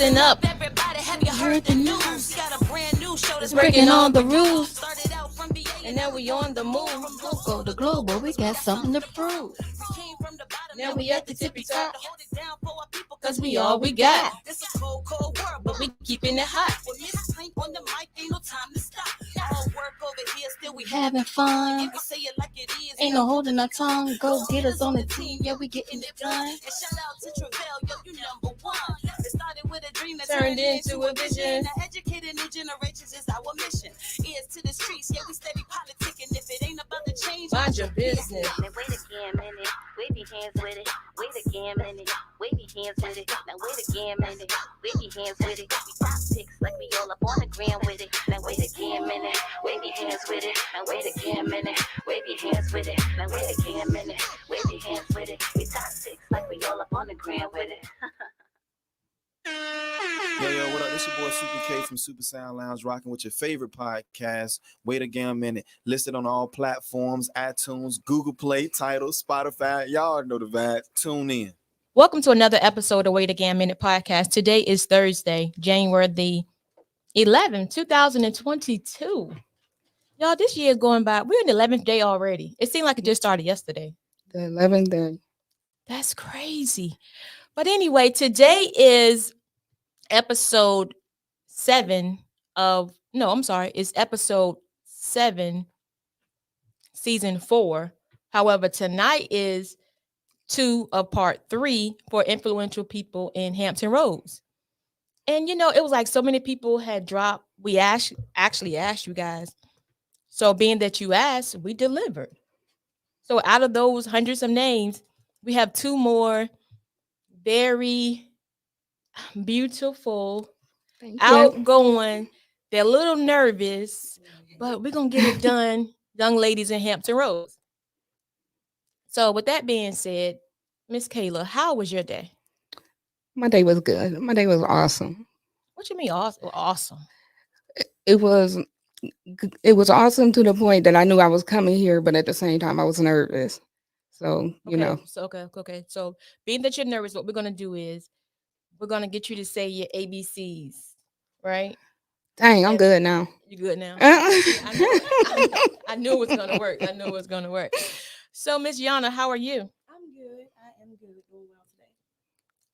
listen up. Everybody, have you heard the news? Got a brand new show that's Breaking all the rules. Started out from VA And now we on the move. Local to global, we got something to prove. Came from the bottom, Now we at the tippy top. hold it down for our people, Cause we all we got. This a cold, cold world, But we keeping it hot. with Miss Pink on the mic, ain't no time to stop. All work over here, still we Having fun. We say it like it is. Ain't no holding our tongue. Go get us on the team. Yeah, we getting it done. And shout out to Travell, yo, you number one. It started with a dream that Turned into a vision. Now educating new generations is our mission. Ears to the streets, yeah, we steady politicking. If it ain't about the change, Mind your business. Now wait again, minute. Wave your hands with it. Wait again, minute. Wave your hands with it. Now wait again, minute. Wave your hands with it. We top picks like we all up on the ground with it. Now wait again, minute. Wave your hands with it. Now wait again, minute. Wave your hands with it. Now wait again, minute. Wave your hands with it. We top picks like we all up on the ground with it. Yo, what up? This your boy Super K from Super Sound Lounge, rocking with your favorite podcast, Wait Again a Minute. Listed on all platforms, iTunes, Google Play, Tidal, Spotify. Y'all already know the vibe. Tune in. Welcome to another episode of Wait Again Minute Podcast. Today is Thursday, January the 11th, 2022. Y'all, this year is going by. We're in the 11th day already. It seemed like it just started yesterday. The 11th day. That's crazy. But anyway, today is episode 7 of, no, I'm sorry, it's episode 7, season 4. However, tonight is 2 of part 3 for influential people in Hampton Roads. And you know, it was like so many people had dropped. We actually asked you guys. So being that you asked, we delivered. So out of those hundreds of names, we have 2 more very beautiful, Thank you. outgoing. They're a little nervous, but we're going to get it done, young ladies in Hampton Roads. So with that being said, Miss Kayla, how was your day? My day was good. My day was awesome. What you mean awesome? It was awesome to the point that I knew I was coming here, but at the same time I was nervous. So, you know. So, okay. So being that you're nervous, what we're going to do is we're going to get you to say your ABCs, right? Dang, I'm good now. You good now? I knew it was going to work. So, Miss Yanna, how are you? I'm good. I am good. Doing well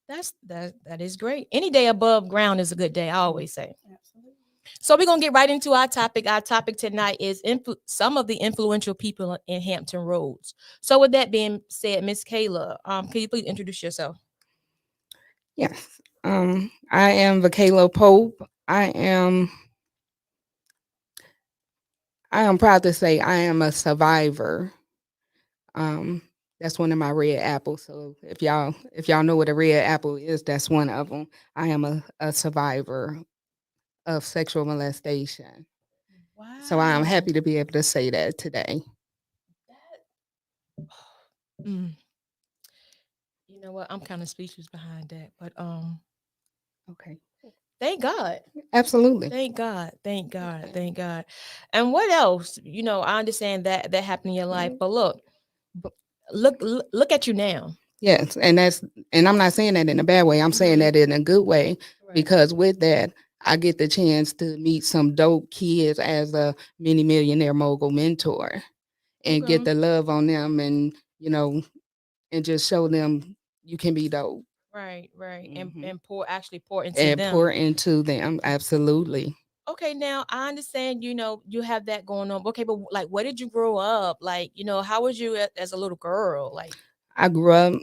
today. That is great. Any day above ground is a good day, I always say. Absolutely. So we're going to get right into our topic. Our topic tonight is some of the influential people in Hampton Roads. So with that being said, Miss Kayla, can you please introduce yourself? Yes. I am Vickayla Pope. I am proud to say I am a survivor. That's one of my red apples. So if y'all know what a red apple is, that's one of them. I am a survivor of sexual molestation. Wow. So I am happy to be able to say that today. You know what? I'm kind of speechless behind that, but Okay. thank God. Absolutely. Thank God. And what else? You know, I understand that happened in your life, but look at you now. Yes, and I'm not saying that in a bad way. I'm saying that in a good way, because with that, I get the chance to meet some dope kids as a Mini Millionaire mogul mentor and get the love on them and, you know, and just show them you can be dope. Right. Mhm. And pour into them. Absolutely. Okay, now I understand, you know, you have that going on. Okay, but like, where did you grow up? Like, you know, how was you as a little girl? Like, I grew up,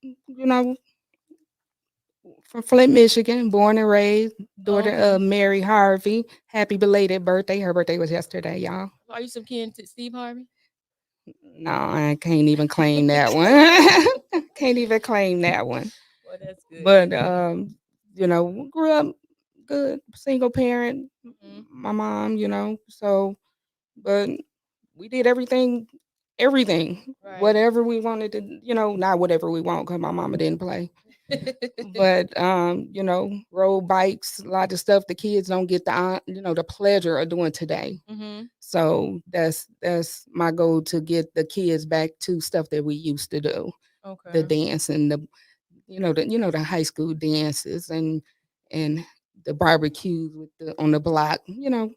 you know, from Flint, Michigan, born and raised, daughter of Mary Harvey. Happy belated birthday. Her birthday was yesterday, y'all. Are you some kin to Steve Harvey? No, I can't even claim that one. Can't even claim that one. Well, that's good. But you know, grew up good, single parent. My mom, you know, so but we did everything, Right. whatever we wanted to, you know, not whatever we want because my mama didn't play. But you know, rode bikes, a lot of stuff the kids don't get the pleasure of doing today. So that's my goal, to get the kids back to stuff that we used to do. Okay. The dance and the high school dances and the barbecues with the on the block,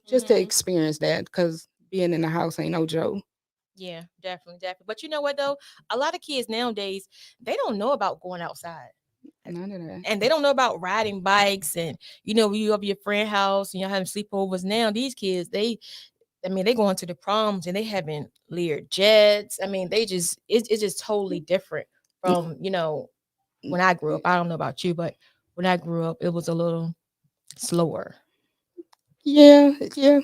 just to Mhm. experience that because being in the house ain't no joke. Yeah, definitely, definitely. But you know what though? A lot of kids nowadays, they don't know about going outside. None of that. And they don't know about riding bikes and when you go to your friend house and you're having sleepovers. Now these kids, they going to the proms and they having Lear jets. I mean, it's just totally different from, when I grew up. I don't know about you, but when I grew up, it was a little slower. Yeah, yeah,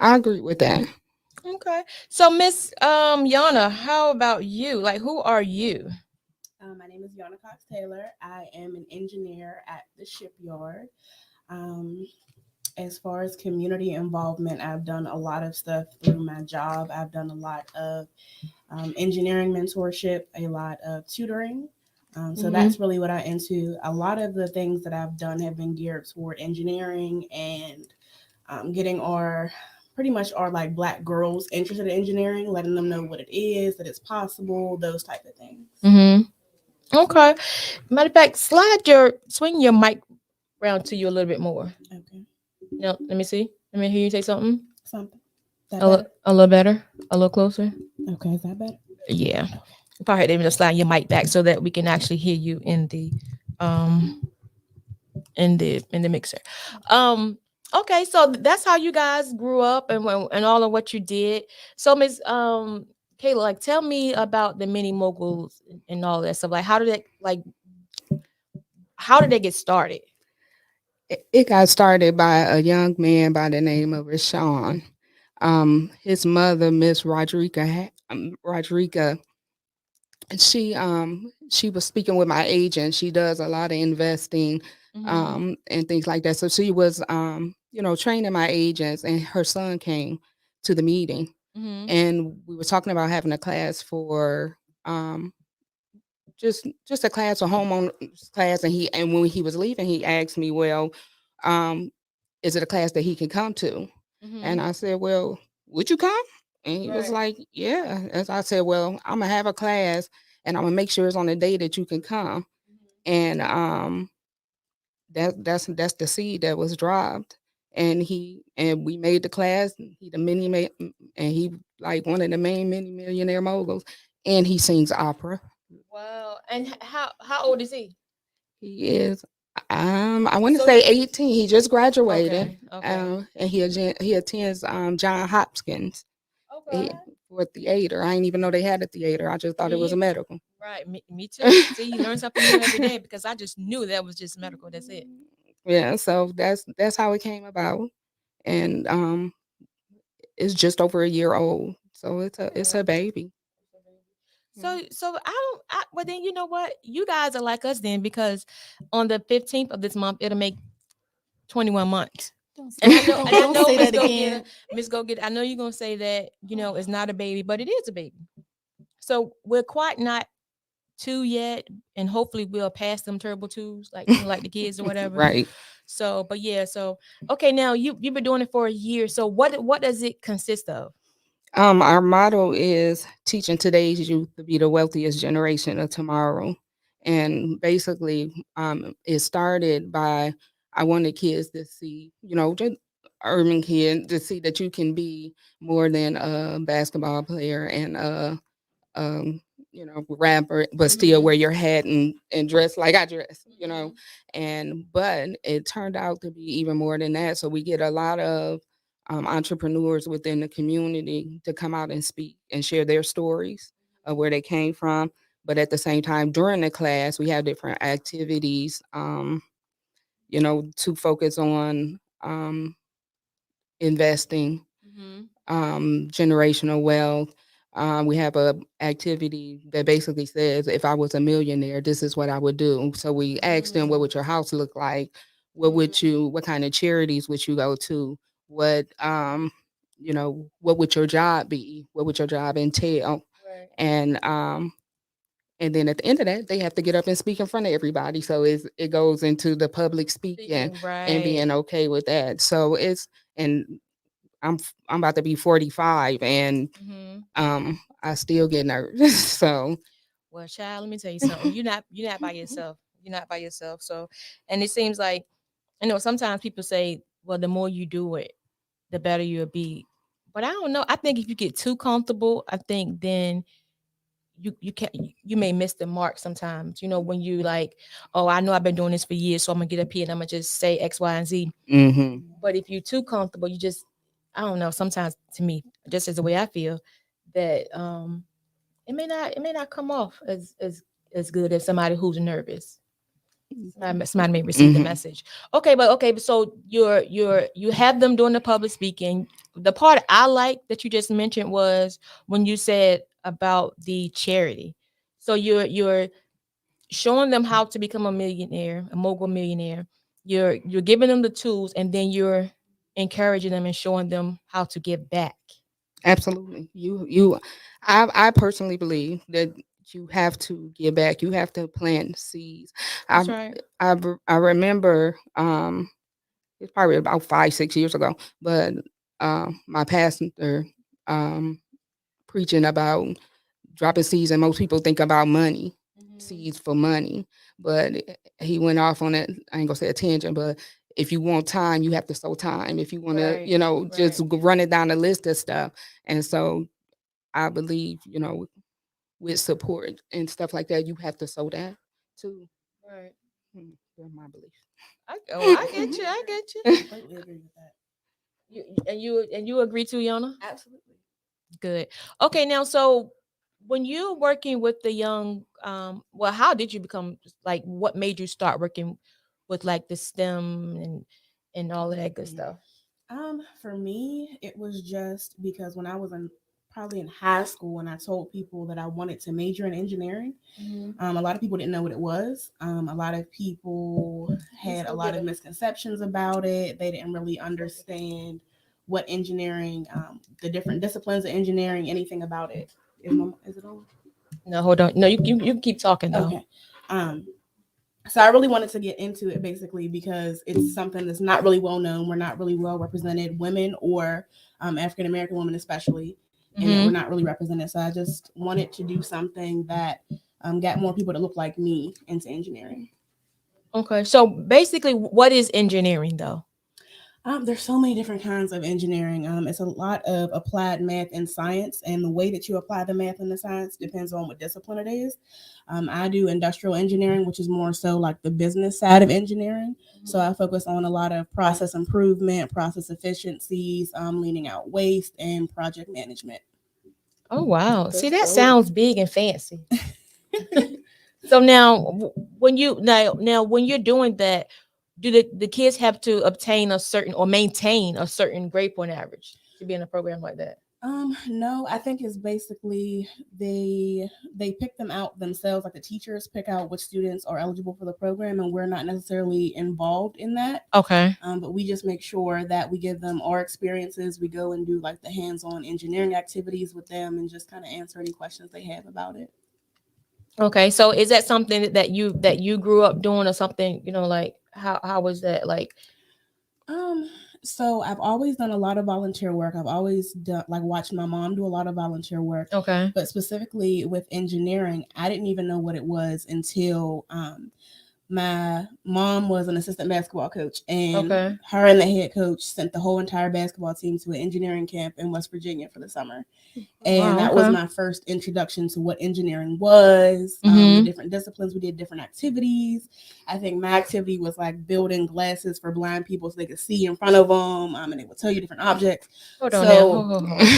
I agree with that. Okay. So Miss Yana, how about you? Like who are you? My name is Yanna Cox-Taylor. I am an engineer at the shipyard. Um, as far as community involvement, I've done a lot of stuff through my job. I've done a lot of engineering mentorship, a lot of tutoring. So Mhm. that's really what I into. A lot of the things that I've done have been geared toward engineering and getting our pretty much our like black girls interested in engineering, letting them know what it is, that it's possible, those type of things. Mhm. Okay. Matter of fact, swing your mic around to you a little bit more. Okay, No, let me see. Let me hear you say something. something that better. A little better. A little closer. Okay, is that better? Yeah. Probably even just slide your mic back so that we can actually hear you um in the mixer. Um okay, so that's how you guys grew up and all of what you did. So Miss Kayla, like tell me about the mini moguls and all that stuff. Like how did they get started? It got started by a young man by the name of Rashawn. His mother, Miss Rodriguez, she was speaking with my agent. She does a lot of investing Mm-hmm. and things like that. So she was training my agents, and her son came to the meeting, Mm-hmm. and we were talking about having a class for um just a class, a homeowners class, and when he was leaving, he asked me, well, um, is it a class that he can come to? Mm-hmm. And I said, well, would you come? And he was Right. like, yeah. And so I said, well, I'm gonna have a class, and I'm gonna make sure it's on the day that you can come. And that's the seed that was dropped. And we made the class. He the and he like one of the main mini millionaire moguls, and he sings opera. Wow. And how old is he? He is, I want to So say 18. He just graduated, okay. Okay. and he attends John Hopkins Okay. he, for theater. I didn't even know they had a theater. I just thought it was Me a medical. right. Me too. See, you learn something new every day because I just knew that was just medical. That's it. Yeah, so that's how it came about, and it's just over a year old, so it's a baby. Yeah. So well then you know what? You guys are like us then because on the 15th of this month it'll make 21 months. And I Don't know say Miss that Go Get again. Miss Go Get I know you're gonna say that, it's not a baby, but it is a baby. So we're quite not two yet, and hopefully we'll pass them terrible twos, like like the kids or whatever. Right. So, but yeah, so okay, now you've been doing it for a year. So what does it consist of? Our motto is teaching today's youth to be the wealthiest generation of tomorrow. And basically, it started by I wanted kids to see, just urban kids to see that you can be more than a basketball player and um, rapper, but still Mm-hmm. wear your hat and dress. Like I dress. Mm-hmm. But it turned out to be even more than that. So we get a lot of entrepreneurs within the community to come out and speak and share their stories of where they came from. But at the same time, during the class, we have different activities, to focus on investing, Mm-hmm. generational wealth. We have a activity that basically says, if I was a millionaire, this is what I would do. So we asked them, what would your house look like? What kind of charities would you go to? What, what would your job be? What would your job entail? Right. And, and then at the end of that, they have to get up and speak in front of everybody. So it goes into the public speaking Speaking and right. being okay with that. So and I'm about to be 45, and Mm-hmm. I still get nervous. So Well, child, let me tell you something. You're not by yourself. You're not by yourself. So, and it seems like, sometimes people say, well, the more you do it, the better you'll be. But I don't know. I think if you get too comfortable, I think then you may miss the mark sometimes. When you like, oh, I know I've been doing this for years, so I'm gonna get up here and I'm gonna just say X, Y, and Z. Mm-hmm. But if you're too comfortable, you just, I don't know. Sometimes, to me, just as the way I feel, that it may not come off as good as somebody who's nervous. Somebody may receive the Mm-hmm. message. Okay, but so you have them doing the public speaking. The part I like that you just mentioned was when you said about the charity. So you're showing them how to become a millionaire, a mogul millionaire. You're giving them the tools, and then you're encouraging them and showing them how to give back. Absolutely. I personally believe that you have to give back. You have to plant seeds. I That's right. I remember it's probably about 5 6 years ago, but my pastor um preaching about dropping seeds, and most people think about money, seeds for money. But he went off on it. I ain't gonna say a tangent, but if you want time, you have to sow time. If you want to, Right, just right. run it down the list of stuff. And so I believe, with support and stuff like that, you have to sow that too. Right. That's my belief. I get you. I get you. Completely agree with that. You agree too, Yana? Absolutely. Good. Okay, now so when you're working with the young, well, how did you become, like, what made you start working with like the STEM and all of that good stuff? For me, it was just because when I was probably in high school, and I told people that I wanted to major in engineering, a lot of people didn't know what it was. A lot of people had a lot of misconceptions about it. They didn't really understand what engineering, the different disciplines of engineering, anything about it. Is it on? No, hold on. No, you can keep talking though. Okay. Um, so I really wanted to get into it basically because it's something that's not really well known. We're not really well represented, women or African American women especially, and that we're Mhm. not really represented. So I just wanted to do something that got more people to look like me into engineering. Okay, so basically, what is engineering though? There's so many different kinds of engineering. It's a lot of applied math and science, and the way that you apply the math and the science depends on what discipline it is. I do industrial engineering, which is more so like the business side of engineering. So I focus on a lot of process improvement, process efficiencies, leaning out waste, and project management. Oh wow. See, that That's dope. sounds big and fancy. So now, now when you're doing that, do the kids have to obtain a certain or maintain a certain grade point average to be in a program like that? No, I think it's basically they pick them out themselves. Like the teachers pick out which students are eligible for the program, and we're not necessarily involved in that. Okay. But we just make sure that we give them our experiences. We go and do like the hands-on engineering activities with them, and just kind of answer any questions they have about it. Okay. So is that something that you grew up doing or something? Like how was that like? Um, so I've always done a lot of volunteer work. I've always done like watched my mom do a lot of volunteer work, Okay. but specifically with engineering, I didn't even know what it was until my mom was an assistant basketball coach, and Okay. her and the head coach sent the whole entire basketball team to an engineering camp in West Virginia for the summer. And Wow. that was Okay. my first introduction to what engineering was, the Mhm. different disciplines. We did different activities. I think my activity was like building glasses for blind people so they could see in front of them, and it would tell you different objects. Hold on now. So, Hold.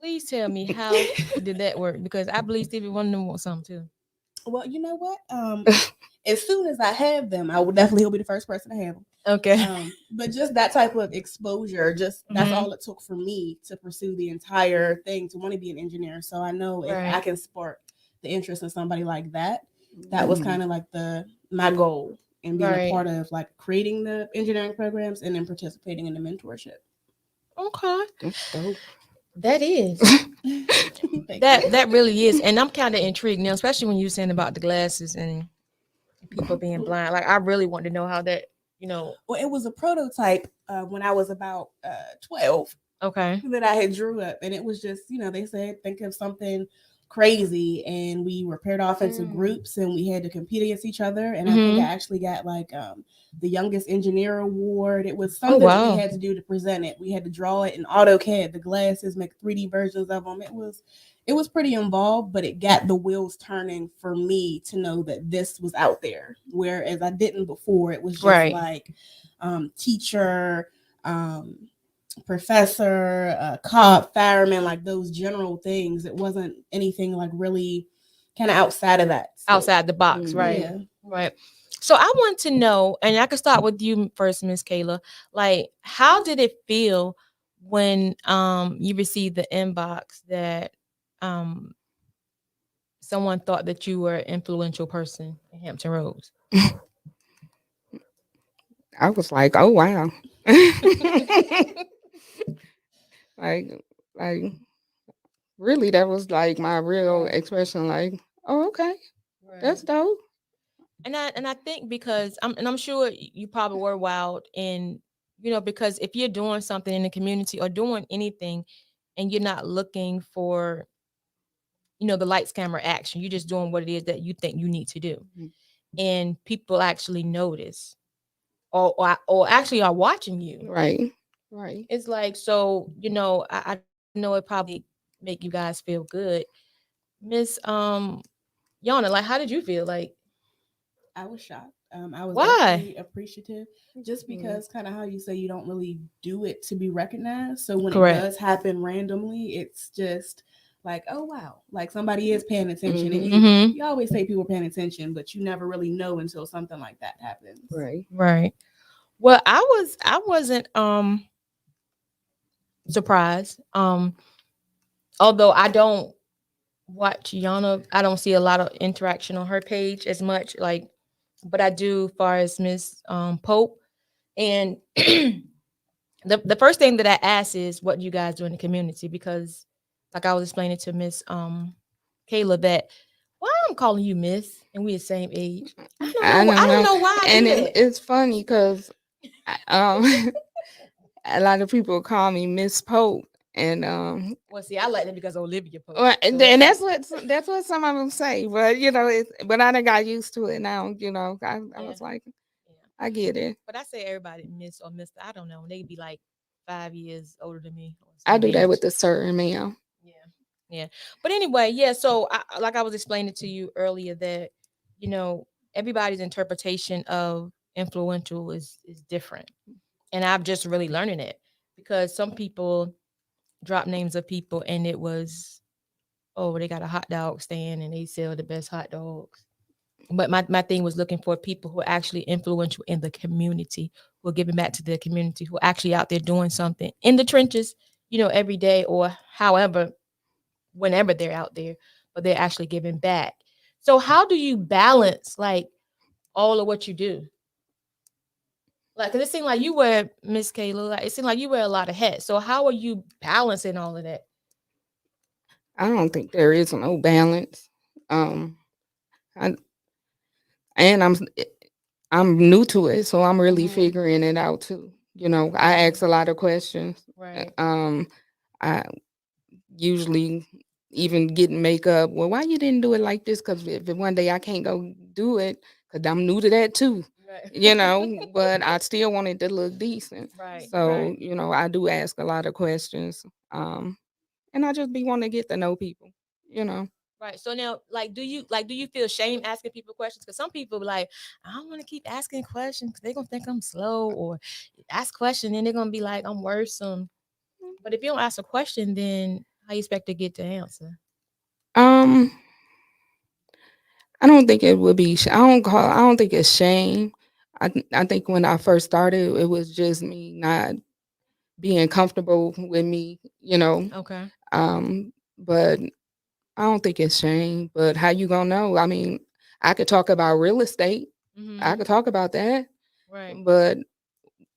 Please tell me how did that work? Because I believe Stevie Wonder them want some too. well, you know what? As soon as I have them, I would definitely be the first person to have them. Okay. But just that type of exposure, just that's Mhm. all it took for me to pursue the entire thing to want to be an engineer. So I know if I Right. can spark the interest in somebody like that, that was kind of like my goal in being a Right. part of like creating the engineering programs and then participating in the mentorship. Okay. That's dope. That is. Thank That you. that really is. And I'm kind of intrigued now, especially when you saying about the glasses and people being blind. Like I really want to know how that, you know. Well, it was a prototype when I was about 12 Okay. that I had drew up, and it was just they said think of something crazy, and we were paired off into groups and we had to compete against each other. And I think I actually got like the youngest engineer award. It was something that we wow. had to do to present it. We had to draw it in AutoCAD, the glasses, make 3D versions of them. It was pretty involved, but it got the wheels turning for me to know that this was out there, whereas I didn't before. It was just Right. like teacher, professor, cop, fireman, like those general things. It wasn't anything like really kind of outside of that scope. Outside the box, right? Yeah. Right. So I want to know, and I can start with you first, Miss Kayla. Like, how did it feel when you received the inbox that um someone thought that you were an influential person in Hampton Roads? I was like, oh wow. like like really that was like my real expression, like, oh okay, that's dope. And I think because I'm sure you probably were wild, and because if you're doing something in the community or doing anything and you're not looking for the lights camera action, you're just doing what it is that you think you need to do, Mhm. and people actually notice or actually are watching you. Right. Right. It's like, so I know it probably make you guys feel good. Miss Yana, like, how did you feel? Like, I was shocked. I was why? definitely appreciative, just Mhm. because kind of how you say you don't really do it to be recognized. So when it Correct. does happen randomly, it's just like, oh wow, like somebody is paying attention. And Mhm. Mm-hmm. you always say people paying attention, but you never really know until something like that happens. Right. Right. Well, I wasn't surprised. Although I don't watch Yana, I don't see a lot of interaction on her page as much, like, but I do far as Miss Pope. And the first thing that I ask is, what do you guys do in the community? Because like I was explaining to Miss Kayla, that why I'm calling you Miss and we the same age. I don't I know. don't I don't know, know why I and do that. it's funny because a lot of people call me Miss Pope, and Well, see, I like that because Olivia Pope. well, So and that's that's what some of them say, but but I done got used to it now. I yeah, was like, yeah. I get it. But I say everybody Miss or Mister. I don't know. They be like 5 years older than me or I same do that age. with a certain male. Yeah. Yeah. But anyway, yeah. So like I was explaining to you earlier that, you know, everybody's interpretation of influential is different. And I'm just really learning it because some people drop names of people and it was, oh, they got a hot dog stand and they sell the best hot dogs. But my thing was looking for people who are actually influential in the community, who are giving back to the community, who are actually out there doing something in the trenches, every day or however, whenever they're out there, but they're actually giving back. So how do you balance like all of what you do? Like, cause it seemed like you wear, Miss Kayla, like it seemed like you wear a lot of hats. So how are you balancing all of that? I don't think there is no balance. Um, I, and I'm new to it, so I'm really Mhm. figuring it out too. I ask a lot of questions. Right. I usually even getting makeup. Well, why you didn't do it like this? Because if one day I can't go do it, because I'm new to that too. Right. But I still wanted to look decent. Right. So, Right. I do ask a lot of questions. And I just be wanting to get to know people, you know. Right. So now, like do you feel shame asking people questions? Because some people be like, I don't want to keep asking questions because they're gonna think I'm slow, or ask question and they're gonna be like I'm worrisome. But if you don't ask a question, then how you expect to get the answer? Um, I don't think it would be. I don't think it's shame. I think when I first started, it was just me not being comfortable with me. Okay. But I don't think it's shame. But how you gonna know? I mean, I could talk about real estate. I Mm-hmm. could talk about that. Right. But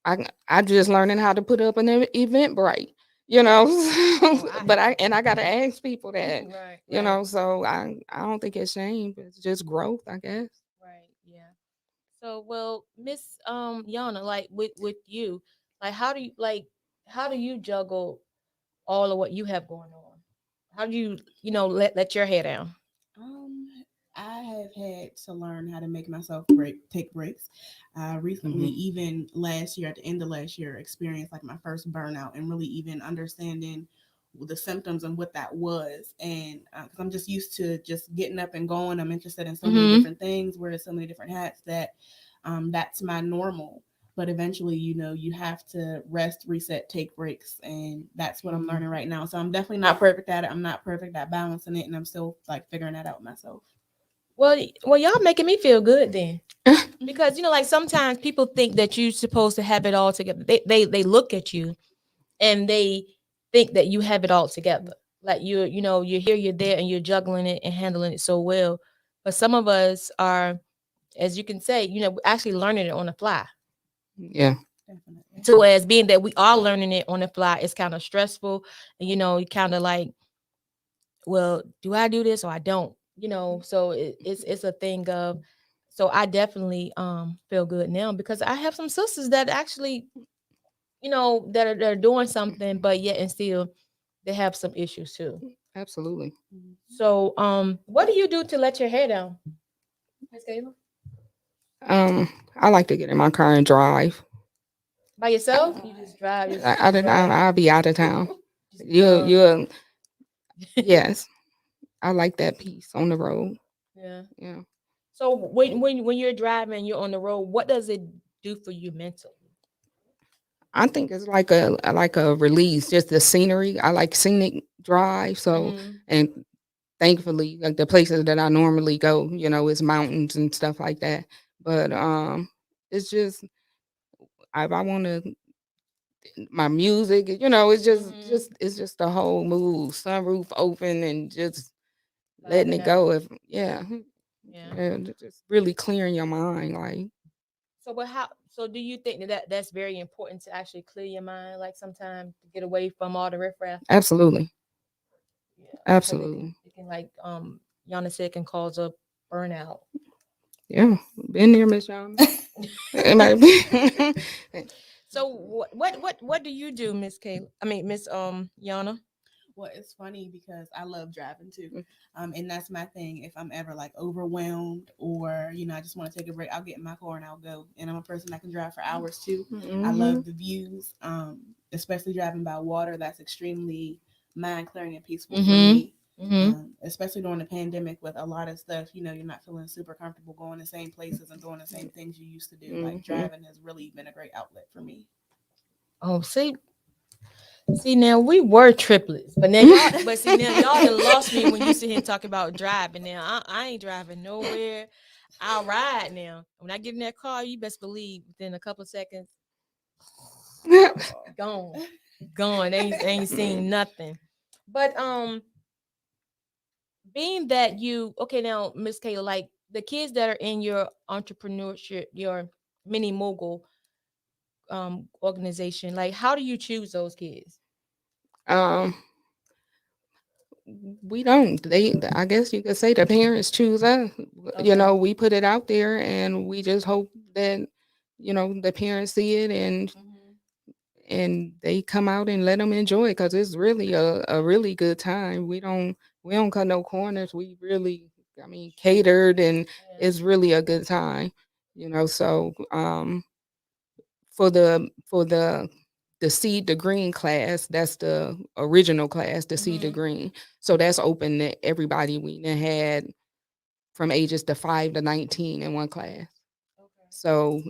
I just learning how to put up an event bright. You know, Oh, I but have. I gotta ask people that. Right. Right. So I don't think it's shame. It's just growth, I guess. Right. Yeah. So, well, Miss Yana, like with you, like how do you juggle all of what you have going on? How do you, let your hair down? I have had to learn how to make myself take breaks. Recently, even last year, at the end of last year, experienced like my first burnout and really even understanding the symptoms and what that was. And because I'm just used to just getting up and going, I'm interested in so many different things, wearing so many different hats that that's my normal. But eventually, you have to rest, reset, take breaks. And that's what I'm learning right now. So I'm definitely not perfect at it. I'm not perfect at balancing it. And I'm still like figuring that out myself. Well, y'all making me feel good then, because like sometimes people think that you're supposed to have it all together. They look at you and they think that you have it all together. Like you're here, you're there, and you're juggling it and handling it so well. But some of us are, as you can say, actually learning it on the fly. Yeah. Definitely. So as being that we are learning it on the fly, it's kind of stressful, and you kind of like, well, do I do this or I don't? So it's a thing of. So I definitely feel good now because I have some sisters that actually that are doing something, but yet and still they have some issues too. Absolutely. So what do you do to let your hair down, Miss Kayla? I like to get in my car and drive. By yourself? You just drive. I don't know. I'll be out of town. Uh, You yes. I like that piece on the road. yeah. Yeah. So when you're driving, you're on the road. What does it do for you mentally? I think it's like a release, just the scenery. I like scenic drive. So Mhm. and thankfully, like the places that I normally go, is mountains and stuff like that. But it's just I want to my music. It's Mhm. it's just the whole mood, sunroof open and just letting Vibing it out. go. If yeah, Yeah. and just really clearing your mind, like So but how? So do you think that's very important to actually clear your mind, like sometimes to get away from all the riffraff? absolutely, Yeah, because it can absolutely, it can like Yana said, can cause a burnout. yeah. Been there, Miss Young. It might be. So what do you do, Miss Kayla? I mean, Miss Yana. Well, it's funny because I love driving too. And that's my thing. If I'm ever like overwhelmed or, I just want to take a break, I'll get in my car and I'll go. And I'm a person that can drive for hours too. I Mhm. love the views, especially driving by water. That's extremely mind clearing and peaceful for Mm-hmm. me. Mm-hmm. Especially during the pandemic with a lot of stuff, you're not feeling super comfortable going the same places and doing the same things you used to do. Like Mhm. driving has really been a great outlet for me. Oh, see now we were triplets, but now y'all, but see now y'all done lost me when you sit here and talk about driving. Now I ain't driving nowhere. I'll ride now. When I get in that car, you best believe within a couple of seconds, gone, gone. Ain't seen nothing. But being that you okay now, Miss Kayla, like the kids that are in your entrepreneurship, your mini mogul organization, like how do you choose those kids? um, we don't. I guess you could say the parents choose us. Okay. We put it out there, and we just hope that the parents see it and they come out and let them enjoy it because it's really a really good time. We don't cut no corners. We really, I mean, catered and Yeah. it's really a good time. So for the seed to green class, that's the original class, the seed to Mm-hmm. green. So that's open to everybody. We done had from ages to 5 to 19 in one class. Okay. So,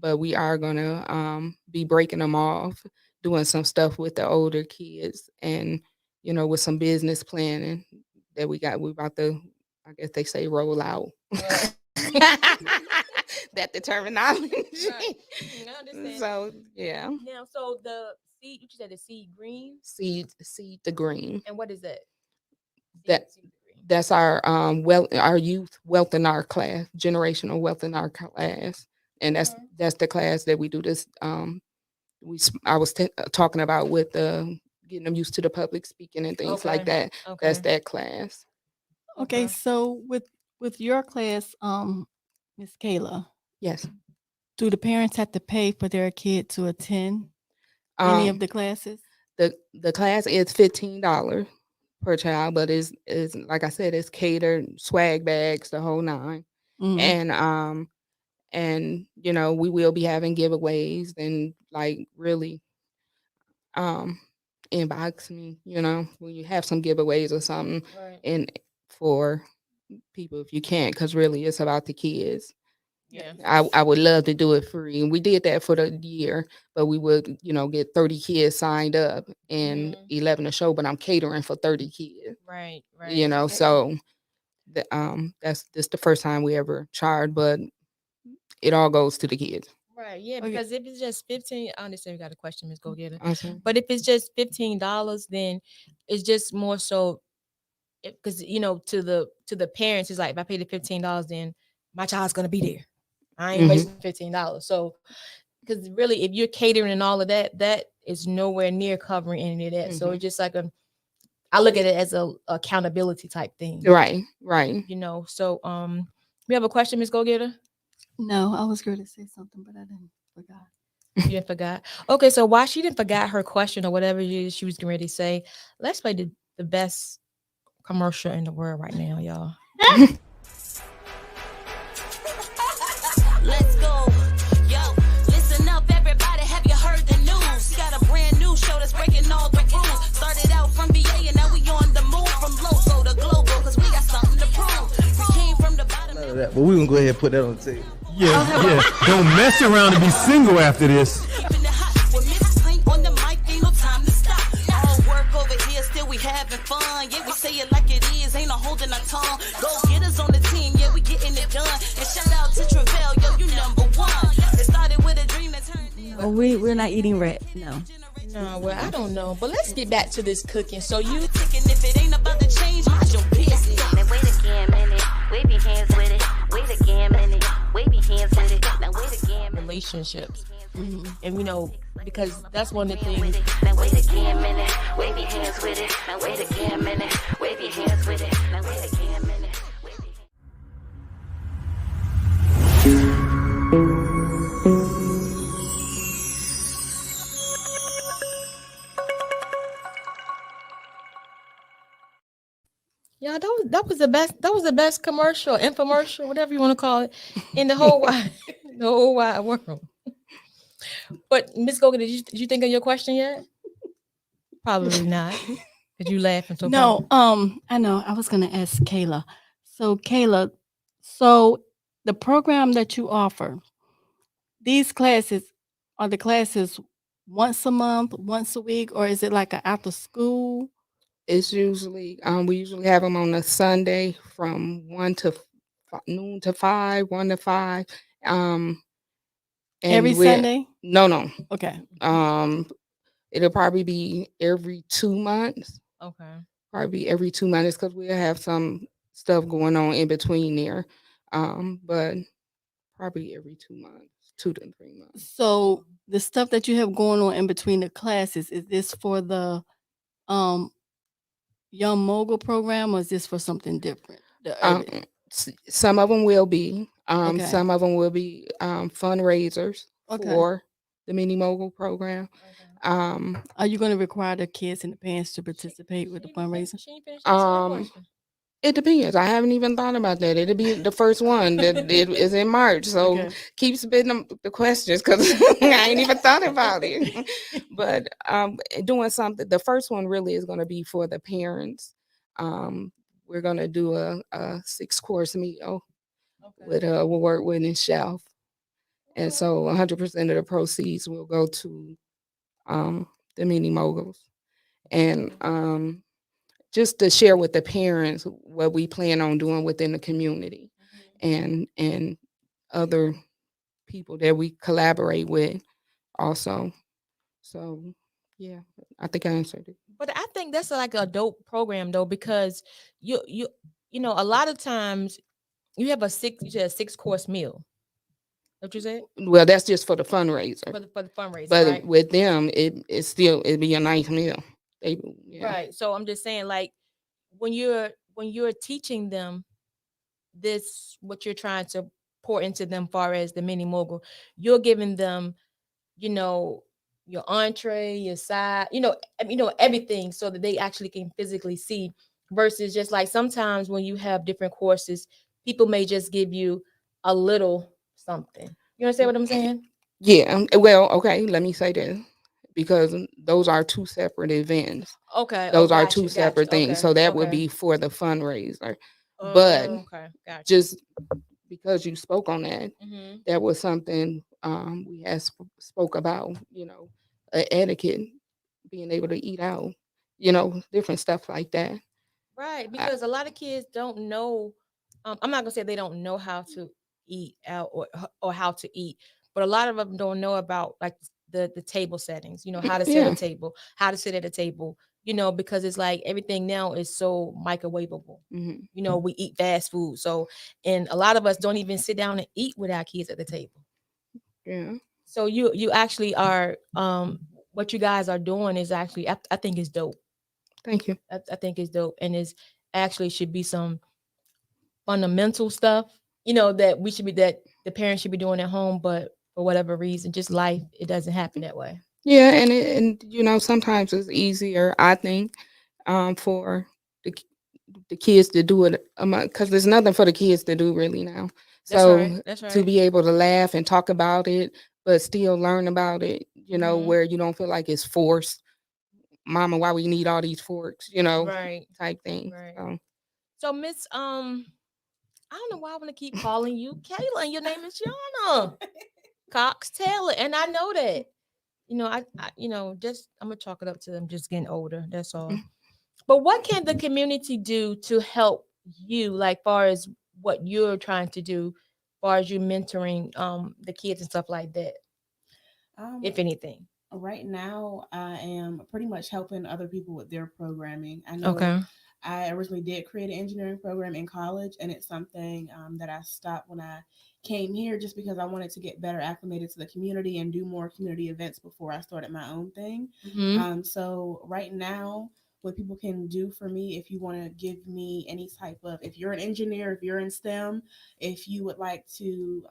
but we are gonna be breaking them off, doing some stuff with the older kids, and with some business planning that we got. We about to, I guess they say, roll out. Right. That the terminology. Right. I understand. So yeah, Now, so the seed, you said the seed green, seed the green. and what is that? That Seed green. that's our our youth wealth in our class, generational wealth in our class, and that's Okay. that's the class that we do this I was talking about with getting them used to the public speaking and things like Okay. that. That's Okay. that class. Okay, Okay. so with your class, Miss Kayla, Yes. do the parents have to pay for their kid to attend any of Um, the classes? the class is $15, per child, but it's like I said, it's catered, swag bags, the whole nine. Mhm. And you know, we will be having giveaways and like really um inbox me, you know, when you have some giveaways or something Right. and for people if you can't, because really it's about the kids. Yeah. I would love to do it free. And we did that for the year, but we would, you know, get 30 kids signed up and Mhm. 11 a show, but I'm catering for 30 kids, Right. you Right. know, so that's this the first time we ever charged, but it all goes to the kids. Right. Yeah. Okay. Because if it's just 15, I understand we got a question, Miss Go Getter. Awesome. But if it's just $15, then it's just more so because to the parents, it's like if I pay the $15, then my child's gonna be there. I ain't Hmm. wasting $15. So because really, if you're catering and all of that, that is nowhere near covering any of that. So Hmm. it's just like I look at it as a accountability type thing. Right, right. So we have a question, Miss Go Getter. No, I was going to say something, but I didn't forgot. You didn't forgot. Okay, so while she didn't forgot her question or whatever she was getting ready to say, let's play the best commercial in the world right now, y'all. Let's go. Yo, listen up, everybody. Have you heard the news? Got a brand new show that's breaking all the rules. Started out from VA and now we on the move from local to global because we got something to prove. We came from the bottom. None of that, but we're gonna go ahead and put that on the table. Yeah. Don't mess around and be single after this. Keeping it hot with Miss Clink on the mic. Ain't no time to stop. All work over here, still we having fun. Yeah, we say it like it is. Ain't no holding our tongue. Go get us on the team. Yeah, we getting it done. And shout out to Travell. Yo, you number one. It started with a dream that turned into. Oh, we're not eating rat. No. No, well, I don't know, but let's get back to this cooking. So you Ticking if it ain't about to change, mind your business. Now wait again, minute. Wave your hands with it. Wait again, minute. Wave your hands with it. Now wait again, minute. relationships, and because that's one of the things. Now wait again, minute. Wave your hands with it. Now wait again, minute. Wave your hands with it. Now wait again, minute. Wave your hands. Yeah, that was the best commercial, infomercial, whatever you want to call it, in the whole wide the whole wide world. But Miss Goga, did you think of your question yet? Probably not. Because you laughing so No, hard. I know. I was gonna ask Kayla. So Kayla, so the program that you offer, these classes are the classes once a month, once a week, or is it like an after school? It's usually we usually have them on a Sunday from 1 to noon to 5, 1 to 5. Um, and Every Sunday? No. Okay. It'll probably be every 2 months. Okay. Probably every 2 months because we'll have some stuff going on in between there. But probably every 2 months, 2 to 3 months. So the stuff that you have going on in between the classes, is this for the um Young Mogul program or is this for something different? The Um, urban. some of them will be. Okay. Some of them will be fundraisers Okay. for the Mini Mogul program. Are you going to require the kids and the parents to participate with the fundraiser? She ain't finished answering my question. It depends. I haven't even thought about that. It'll be the first one that it is in March. So Okay. keep spitting them the questions because I ain't even thought about it. But doing something, the first one really is going to be for the parents. We're going to do a 6-course meal with a award winning chef. And so 100% of the proceeds will go to the Mini Moguls. And just to share with the parents what we plan on doing within the community and other people that we collaborate with also. So yeah, I think I answered it. But I think that's like a dope program though, because a lot of times you have a 6-course meal. What you said? Well, that's just for the fundraiser. For the fundraiser, But right? with them, it'd be a nice meal. Yeah. Right. So I'm just saying, like, when you're teaching them this, what you're trying to pour into them, far as the Mini Mogul, you're giving them, you know, your entree, your side, everything, so that they actually can physically see. Versus just like sometimes when you have different courses, people may just give you a little something. You understand what I'm saying? Yeah. Well, okay. Let me say this because those are two separate events. Okay. Oh, Those are two got you. separate things. Okay. So that would Okay. be for the fundraiser. But Okay. Got you. just because you spoke on that, Mm-hmm. that was something we had spoke about, etiquette, being able to eat out, different stuff like that. Right, I, because a lot of kids don't know. I'm not gonna say they don't know how to eat out or how to eat, but a lot of them don't know about like the table settings. How to set a yeah. table, how to sit at a table. Because it's like everything now is so microwavable. Hmm. We eat fast food, so and a lot of us don't even sit down and eat with our kids at the table. Yeah. So you actually are what you guys are doing is actually I think is dope. Thank you. I think is dope, and is actually should be some fundamental stuff, that we should be that the parents should be doing at home, but for whatever reason, just life, it doesn't happen that way. Yeah, and sometimes it's easier, I think, for the the kids to do it because there's nothing for the kids to do really now. That's right. So That's to right. be able to laugh and talk about it, but still learn about it, Hmm. where you don't feel like it's forced. Mama, why we need all these forks, Right. type thing. Right. So So Miss, I don't know why I want to keep calling you Kayla, and your name is Yanna Cox-Taylor, and I know that. Just I'm gonna chalk it up to them just getting older. That's all. But what can the community do to help you, like far as what you're trying to do, far as you mentoring the kids and stuff like that, Um, if anything? right now, I am pretty much helping other people with their programming. I know Okay. I originally did create an engineering program in college, and it's something that I stopped when I came here just because I wanted to get better acclimated to the community and do more community events before I started my own thing. Mm-hmm. So, right now, what people can do for me, if you want to give me any type of, if you're an engineer, if you're in STEM, if you would like to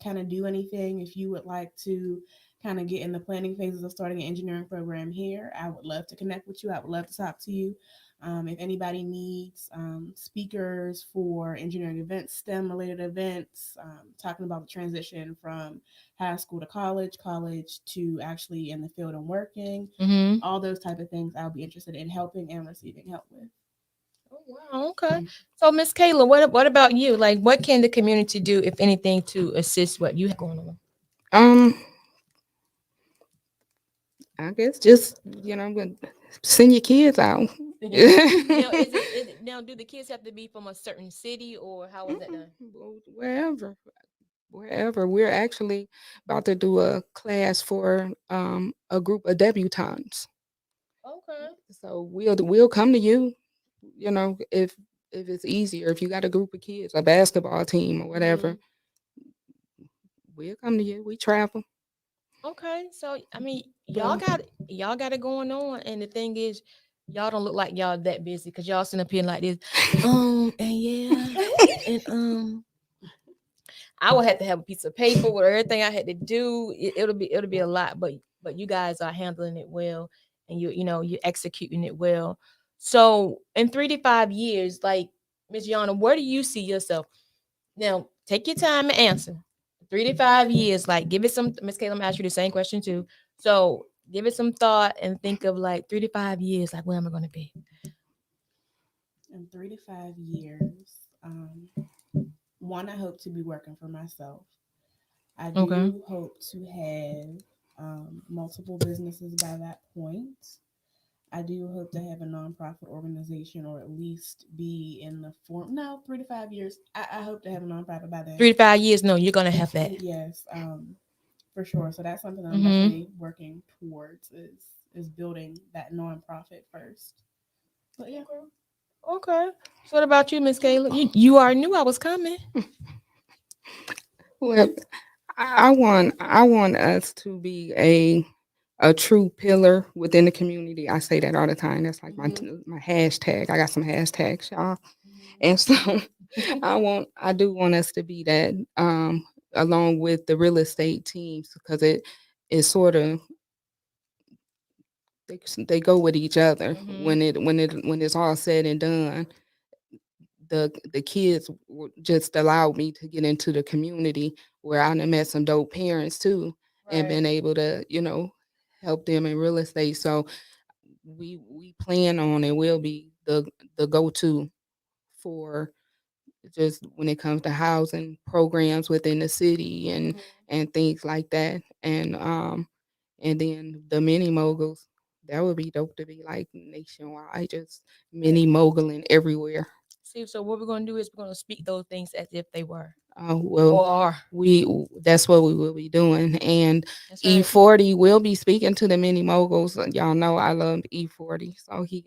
kind of do anything, if you would like to kind of get in the planning phases of starting an engineering program here, I would love to connect with you. I would love to talk to you. If anybody needs speakers for engineering events, STEM related events, talking about the transition from high school to college, college to actually in the field and working, Mm-hmm. all those type of things, I'll be interested in helping and receiving help with. Oh, wow. Okay. So Miss Kayla, what about you? Like, what can the community do, if anything, to assist what you have going on? um I guess just send your kids out. Now, is it now? Do the kids have to be from a certain city, or how is that done? Wherever. Wherever. We're actually about to do a class for a group of debutantes. Okay. So we'll come to you, if it's easier, if you got a group of kids, a basketball team or whatever, Mhm. we'll come to you. We travel. Okay. So I mean, y'all Go. got y'all got it going on, and the thing is, y'all don't look like y'all that busy because y'all sitting up here like this. And yeah, and I would have to have a piece of paper with everything I had to do. It'll be a lot, but you guys are handling it well, and you're executing it well. So in 3 to 5 years, like Miss Yana, where do you see yourself? Now, take your time and answer. 3 to 5 years, like give it some. Miss Kayla, I'm gonna ask you the same question too. So give it some thought and think of like 3 to 5 years, like where am I gonna be? In 3 to 5 years, one, I hope to be working for myself. I Okay. do hope to have multiple businesses by that point. I do hope to have a nonprofit organization or at least be in the form. No, 3 to 5 years. I hope to have a nonprofit by then. 3 to 5 years, no, you're gonna have that. Yes, for sure. So that's something that I'm Mm-hmm. definitely working towards is building that nonprofit first. But yeah. Okay. So what about you, Miss Kayla? You already knew I was coming. Well, I want us to be a true pillar within the community. I say that all the time. That's like my hashtag. I got some hashtags, y'all. And so I do want us to be that along with the real estate teams because it's sort of they go with each other. Mhm. When it's all said and done, the kids just allowed me to get into the community where I done met some dope parents too, and been able to, help them in real estate. So we plan on and will be the go-to for just when it comes to housing programs within the city and things like that. And then the mini moguls, that would be dope to be like nationwide, just mini moguling everywhere. See, so what we're gonna do is we're gonna speak those things as if they were. Well, Or are. that's what we will be doing. And That's right. E40 will be speaking to the mini moguls. Y'all know I love E40, so Okay.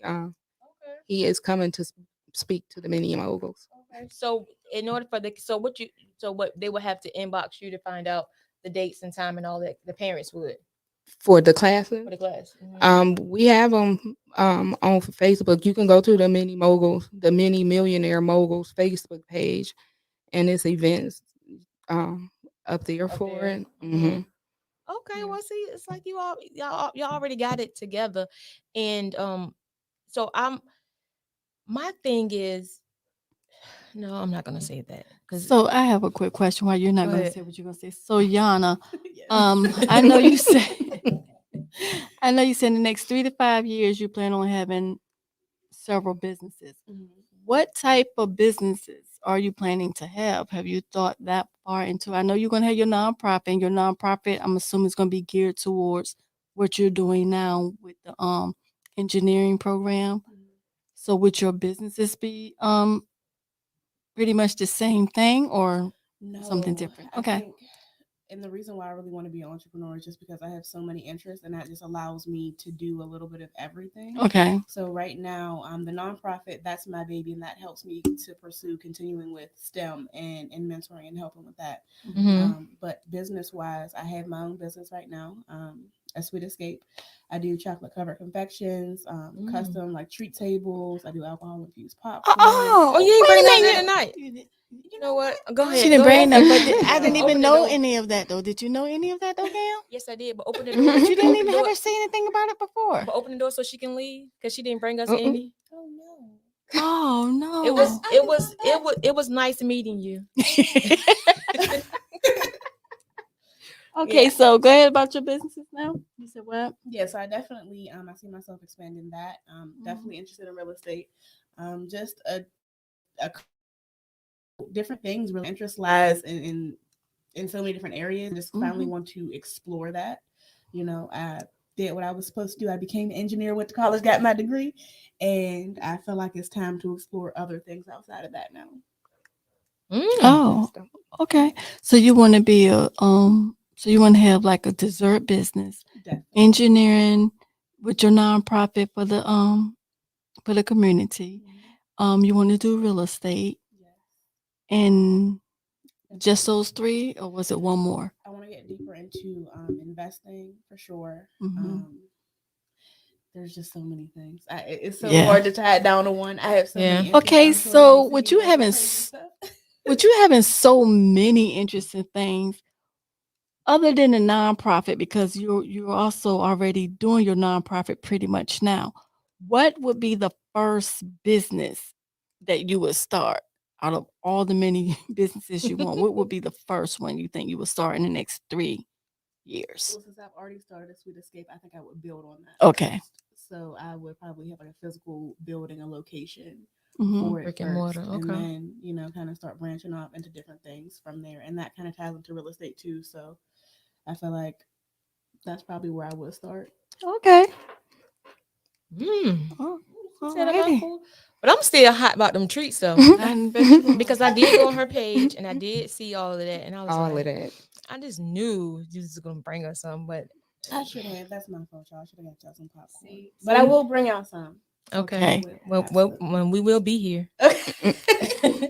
he is coming to speak to the mini moguls. Okay. So in order for what they would have to inbox you to find out the dates and time and all that, the parents would For the classes, for the class. Mhm. we have them on Facebook. You can go to the Mini Moguls, the Mini Millionaire Moguls Facebook page, and it's events up there Up for there. it. Okay, Yeah. well, see, it's like y'all already got it together, and so my thing is, no, I'm not gonna say that because So I have a quick question while you're not Go going to ahead. say what you're going to say. So Yanna, Yes. I know you said, I know you said in the next 3 to 5 years you plan on having several businesses. Mhm. What type of businesses are you planning to have? Have you thought that far into? I know you're going to have your nonprofit, and your nonprofit, I'm assuming, is going to be geared towards what you're doing now with the engineering program. So would your businesses be pretty much the same thing or something No, different? I Okay. think, and the reason why I really want to be an entrepreneur is just because I have so many interests, and that just allows me to do a little bit of everything. Okay. So right now, the nonprofit, that's my baby, and that helps me to pursue continuing with STEM and mentoring and helping with that. But business wise, I have my own business right now, a Sweet Escape. I do chocolate covered confections, custom like treat tables. I do alcohol infused popcorn. Oh, you ain't wait a bring that minute. tonight. You know what? Go ahead. She didn't go bring ahead. that, but I didn't Open even the know door. any of that though. Did you know any of that though, Cam? Yes, I did, but open the door. But you didn't Open even the have door. her say anything about it before. But open the door so she can leave because she didn't bring us Uh-uh. any. Oh no. Oh no. It was nice meeting you. Okay, Yeah. so go ahead about your businesses now. You said what? Yeah, so I definitely I see myself expanding that. Definitely interested in real estate. Just a different things. Really, interest lies in so many different areas. Just finally want to explore that. I did what I was supposed to do. I became an engineer, went to college, got my degree, and I feel like it's time to explore other things outside of that now. Oh, okay. So you want to be so you want to have like a dessert business, Definitely. engineering with your nonprofit for the community. You want to do real estate Yes. and just those three, or was it one more? I want to get deeper into investing for sure. There's just so many things. It's so hard to tie it down to one. I have so many interests. Okay, I'm sure so you see with me you doing some having crazy stuff. with you having so many interesting things other than the nonprofit, because you're also already doing your nonprofit pretty much now, what would be the first business that you would start out of all the many businesses you want? What would be the first one you think you would start in the next 3 years? Well, since I've already started a Sweet Escape, I think I would build on that. Okay. First. So I would probably have like a physical building, a location Mhm. for it Brick first, and mortar, and okay. then kind of start branching off into different things from there, and that kind of ties into real estate too. So I feel like that's probably where I would start. Okay. Oh, All said about righty. cool. But I'm still hot about them treats though. I bet you are. Because I did go on her page and I did see all of that, and I was All like, of that. I just knew you was gonna bring us some, but I should have. That's my fault, y'all. I should have got y'all some popcorn. But see? I will bring y'all some. Okay. Okay. Well, when we will be here. Okay.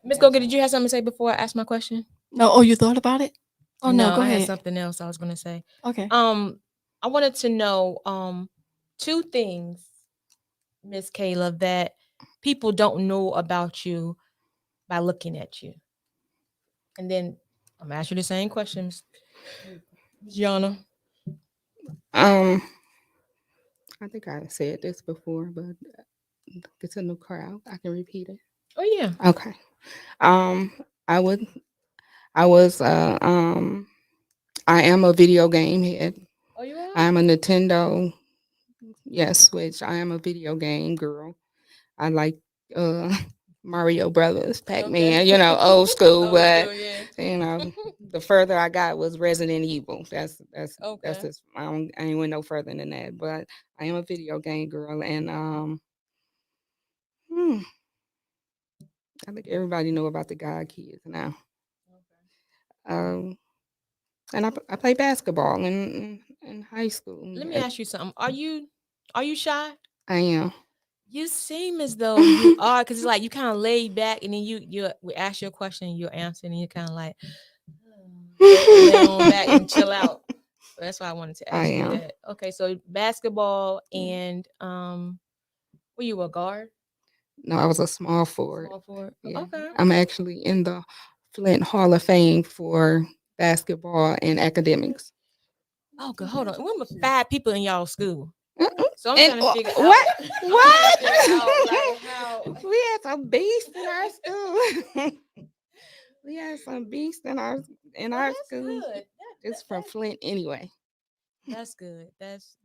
Miss Goga, did you have something to say before I ask my question? No, oh, you thought about it? Oh no, go I had ahead. something else I was gonna say. Okay. I wanted to know two things, Miss Kayla, that people don't know about you by looking at you. And then I'm gonna ask you the same questions. Yanna. I think I said this before, but it's a new crowd. I can repeat it. Oh yeah. Okay. Um, I would. I was. I am a video game head. Oh, you are? I'm a Nintendo. Yes, Switch. I am a video game girl. I like uh Mario Brothers, Pac-Man, old school, Old but school, yeah. the further I got was Resident Evil. That's Okay. just I ain't went no further than that. But I am a video game girl, and hmm, I think everybody know about the God Kids now. Um, and I play basketball in high school. Let me ask you something. Are you shy? I am. You seem as though you are, because it's like you kind of laid back, and then you we ask you a question, you answer, and you kind of like lay on back and chill out. So that's why I wanted to I ask you am. that. Okay, so basketball and were you a guard? No, I was a small forward. Small forward. Yeah. Okay. I'm actually in the Flint Hall of Fame for basketball and academics. Oh, good. Hold on. Remember 5 people in y'all school. Mm-mm. So I'm And trying to figure out. what? I'm What? trying to figure out, like, how. We had some beasts in our school. We had some beasts in our Well, that's school. good. It's from Flint anyway. That's good. That's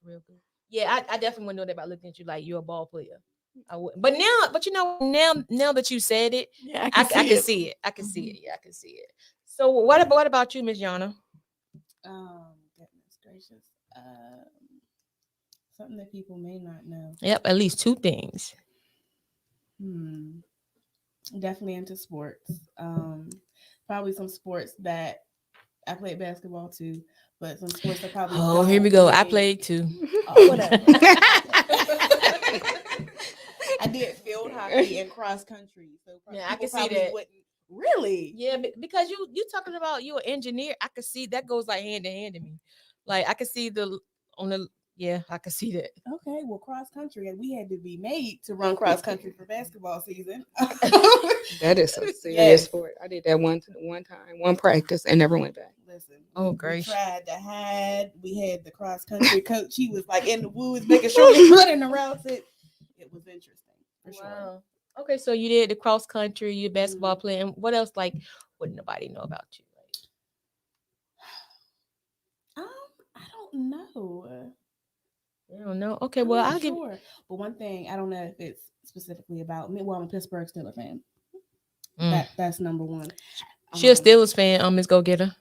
real good. Yeah, I definitely wouldn't know that about looking at you like you're a ball player. I would, but now that you said it, Yeah, I can see it. I can see it. Yeah, I can see it. So what about you, Miss Yanna? Goodness gracious. Something that people may not know. Yep, at least 2 things. Definitely into sports. Probably some sports that I played basketball too, but some sports that probably Oh, here we go. I played too. Whatever. I did field hockey and cross country, so Yeah, I people can see probably that. wouldn't really. Yeah, because you talking about you an engineer. I could see that goes like hand in hand to me. Like I could see I could see that. Okay, well, cross country, and we had to be made to run cross country for basketball season. That is a serious Yes. sport. I did that one time, one practice, and never went back. Listen, Oh, we gracious. tried to hide. We had the cross country coach. He was like in the woods, making sure we running around it. It was interesting for sure. Wow. Okay, so you did the cross country, you basketball player, and what else? Like, wouldn't nobody know about you? I don't know. You don't know. Okay, well, I'll give. Sure. But one thing, I don't know if it's specifically about me. Well, I'm a Pittsburgh Steelers fan. That's number one. She a Steelers fan. Miss Go Getter.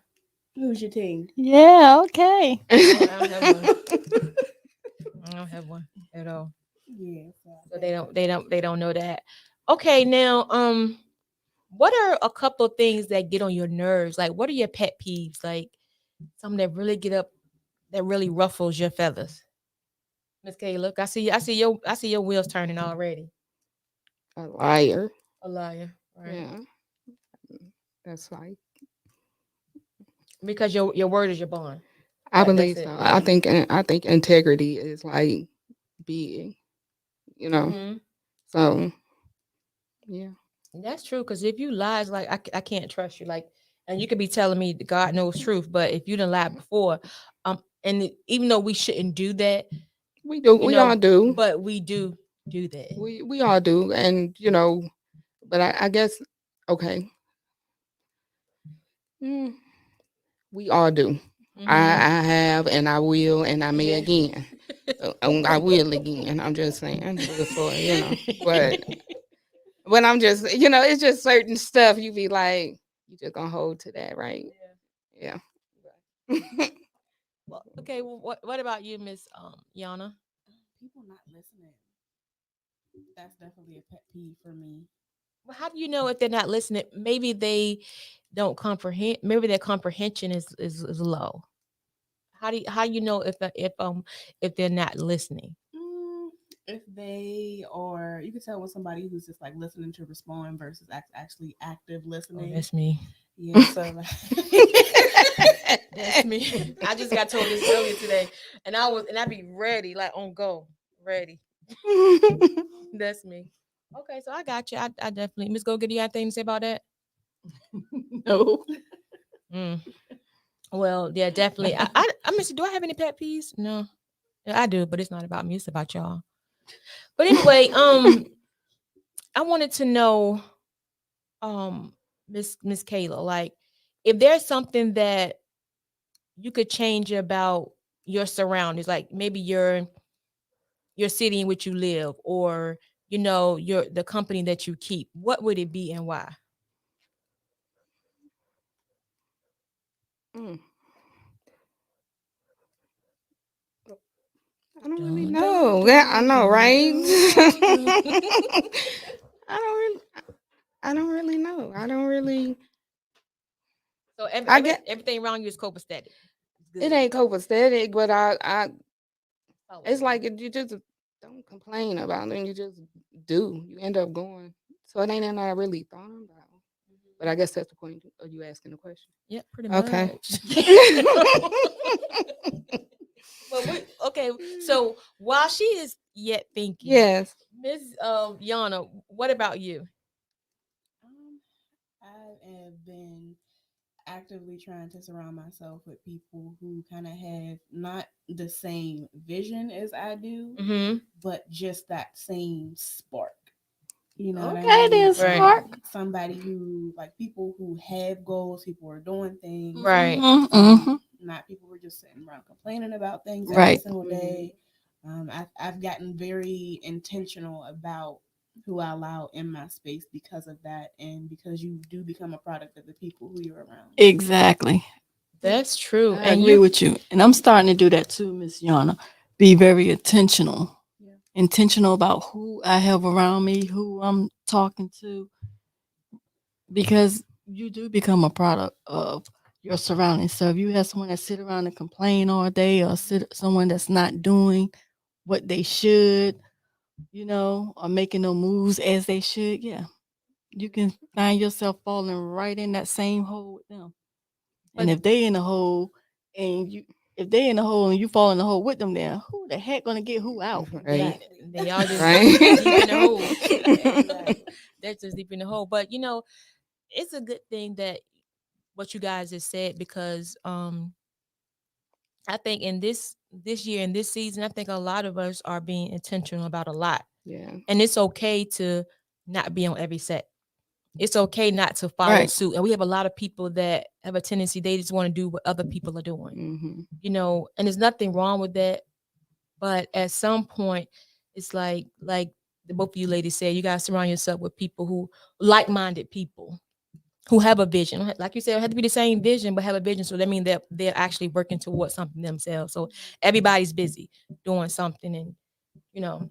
Who's your team? Yeah, okay. I don't have one at all. Yeah. So they don't know that. Okay, now what are a couple of things that get on your nerves? Like, what are your pet peeves? Like, something that really that really ruffles your feathers. Miss Kayla, I see your wheels turning already. A liar. A liar, right? Yeah. That's like. Because your word is your bond. I believe so. I think integrity is like big, So, yeah. That's true. Because if you lie, it's like I can't trust you. Like, and you could be telling me that God knows truth, but if you didn't lie before, even though we shouldn't do that, we do. We all do. But we do that. We all do, and but I guess okay. We all do. I have, and I will, and I may again. I will again. I'm just saying, but I'm just, it's just certain stuff you be like, you just gonna hold to that, right? Yeah. Well, okay. Well, what about you, Miss Yanna? People not listening. That's definitely a pet peeve for me. Well, how do you know if they're not listening? Maybe they don't comprehend. Maybe their comprehension is low. How do you know if they're not listening? If they are, you can tell when somebody who's just like listening to respond versus actually active listening. Oh, that's me. Yeah, so that's me. I just got told this earlier today, and I'd be ready, like on go, ready. That's me. Okay, so I got you. I definitely, Miss Go, get you anything to say about that? No. Well, yeah, definitely. I mean, do I have any pet peeves? No, yeah, I do, but it's not about me. It's about y'all. But anyway, I wanted to know, um, Miss Kayla, like, if there's something that you could change about your surroundings, like maybe your city in which you live, or your the company that you keep, what would it be and why? Mm, I don't really Dun, know. dun, Yeah, I dun, know, dun, right? dun, dun. I don't really, I don't really know. I don't really. So I get everything around you is copacetic. It's it good. ain't copacetic, but Oh, it's like you just don't complain about it, and you just do. You end up going. So it ain't nothing I really thought about. But I guess that's the point of you asking the question. yeah, pretty Okay. much. Well, okay. So while she is yet thinking, Yes. Miss Yanna, what about you? Um, I have been actively trying to surround myself with people who kind of have not the same vision as I do, Mm-hmm. but just that same spark. You know what I Okay, mean? then Right. spark. Somebody who, like, people who have goals, people who are doing things, Right. not people who are just sitting around complaining about things every Right. single day. I've gotten very intentional about who I allow in my space because of that, and because you do become a product of the people who you're around. Exactly. That's true. I And agree you, with you. And I'm starting to do that too, Miss Yana. Be very intentional. Yeah. Intentional about who I have around me, who I'm talking to, because you do become a product of your surroundings. So if you have someone that sit around and complain all day, or someone that's not doing what they should, or making no moves as they should, yeah, you can find yourself falling right in that same hole with them. And but if they in the hole and you if they in the hole and you fall in the hole with them, then who the heck gonna get who out? Right. they y'all just Right. deep in the hole. Exactly. They're just deep in the hole. But it's a good thing that what you guys just said, because I think in this year and this season, I think a lot of us are being intentional about a lot. Yeah. And it's okay to not be on every set. It's okay not to follow Right. suit. And we have a lot of people that have a tendency, they just want to do what other people are doing. And there's nothing wrong with that. But at some point, it's like the both of you ladies said, you guys surround yourself with people who like-minded people who have a vision. Like you said, it had to be the same vision, but have a vision. So that means that they're actually working towards something themselves. So everybody's busy doing something, and you know.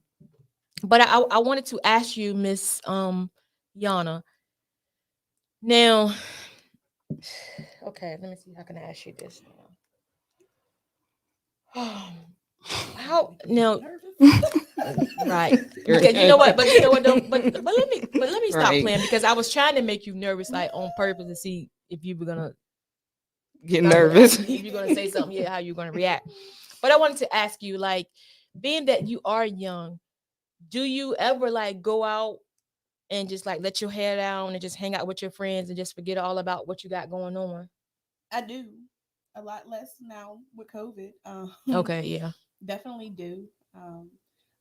But I wanted to ask you, Miss Yanna. Now, okay, let me see. How can I ask you this now? How now? Right. Because you know what? But you know what? Though? But let me stop Right. playing, because I was trying to make you nervous, like on purpose, to see if you were gonna Get nervous. if you're gonna say something, yeah, how you're gonna react. But I wanted to ask you, like, being that you are young, do you ever like go out and just like let your hair down and just hang out with your friends and just forget all about what you got going on? I do a lot less now with COVID. Okay, yeah. Definitely do.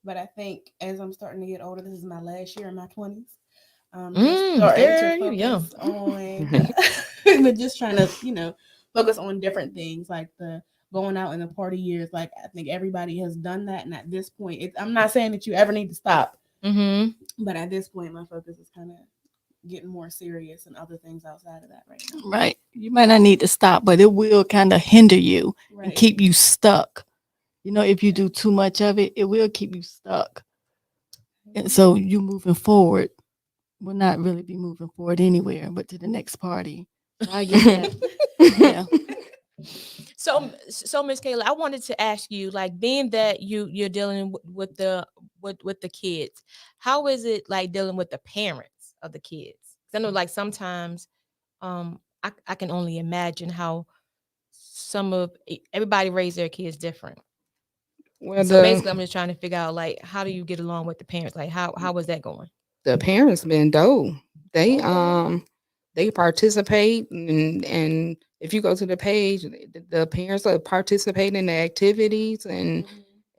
But I think as I'm starting to get older, this is my last year in my 20s. Just starting Girl, to you young. focus on, but just trying to, focus on different things like the going out in the party years. Like, I think everybody has done that, and at this point, I'm not saying that you ever need to stop, but at this point, my focus is kind of getting more serious and other things outside of that right now. Right. You might not need to stop, but it will kind of hinder you and Right. keep you stuck. If you do too much of it, it will keep you stuck. And so you moving forward will not really be moving forward anywhere but to the next party. So I get that. Yeah. So Miss Kayla, I wanted to ask you, like, being that you're dealing with the kids, how is it like dealing with the parents of the kids? 'Cause I know, like, sometimes I can only imagine how everybody raise their kids different. Well, So basically, I'm just trying to figure out, like, how do you get along with the parents? Like, how was that going? the parents been dope. They Okay. they participate and if you go to the page, the parents are participating in the activities and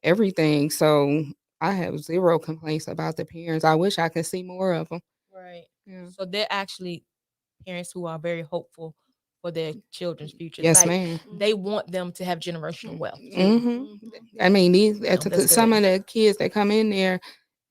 everything. So I have zero complaints about the parents. I wish I could see more of them. Right. Yeah. So they're actually parents who are very hopeful for their children's futures. Yes, Like ma'am. they want them to have generational wealth too. Hmm. I mean, these No, that's some good. of the kids that come in there,